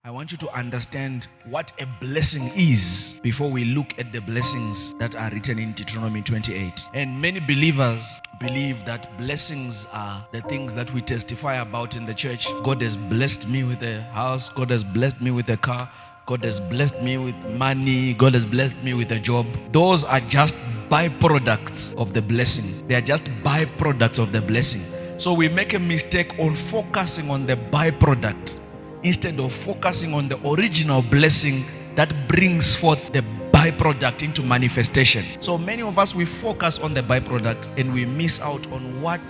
I want you to understand what a blessing is before we look at the blessings that are written in Deuteronomy 28. And many believers believe that blessings are the things that we testify about in the church. God has blessed me with a house. God has blessed me with a car. God has blessed me with money. God has blessed me with a job. Those are just byproducts of the blessing. They are just byproducts of the blessing. So we make a mistake on focusing on the byproduct instead of focusing on the original blessing that brings forth the byproduct into manifestation. So many of us, we focus on the byproduct and we miss out on what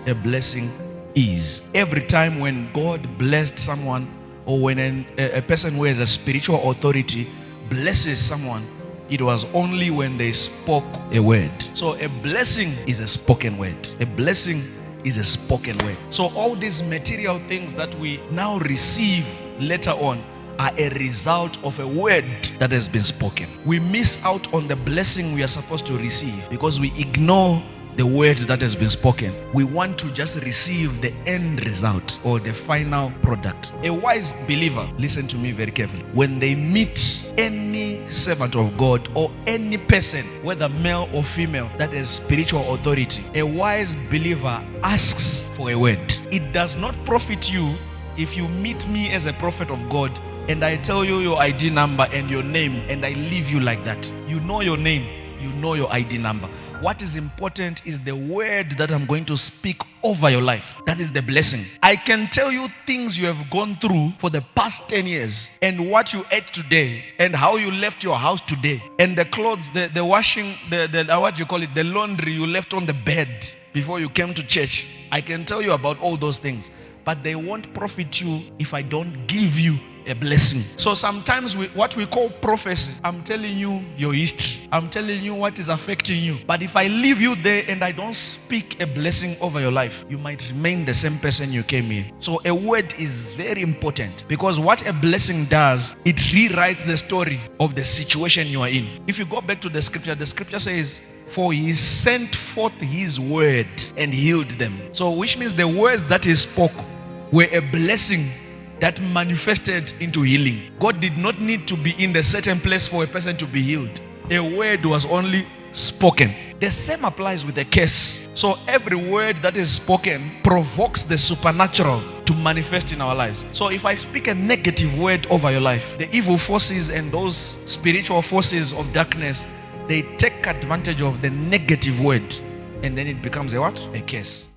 a blessing is. Every time when God blessed someone, or when a person who has a spiritual authority blesses someone, it was only when they spoke a word. So a blessing is a spoken word. A blessing is a spoken word. So all these material things that we now receive later on are a result of a word that has been spoken. We miss out on the blessing we are supposed to receive because we ignore the word that has been spoken. We want to just receive the end result or the final product. A wise believer, listen to me very carefully, when they meet any servant of God or any person, whether male or female, that has spiritual authority, a wise believer asks for a word. It does not profit you if you meet me as a prophet of God and I tell you your ID number and your name and I leave you like that. You know your name, you know your ID number. What is important is the word that I'm going to speak over your life. That is the blessing. I can tell you things you have gone through for the past 10 years and what you ate today and how you left your house today and the clothes, the washing, the laundry you left on the bed before you came to church. I can tell you about all those things, but they won't profit you if I don't give you a blessing. So sometimes what we call prophecy, I'm telling you your history. I'm telling you what is affecting you. But if I leave you there and I don't speak a blessing over your life, you might remain the same person you came here. So a word is very important because what a blessing does, it rewrites the story of the situation you are in. If you go back to the scripture says, for he sent forth his word and healed them. So which means the words that he spoke were a blessing that manifested into healing. God did not need to be in a certain place for a person to be healed. A word was only spoken. The same applies with a curse. So every word that is spoken provokes the supernatural to manifest in our lives. So if I speak a negative word over your life, the evil forces and those spiritual forces of darkness, they take advantage of the negative word and then it becomes a what? A curse.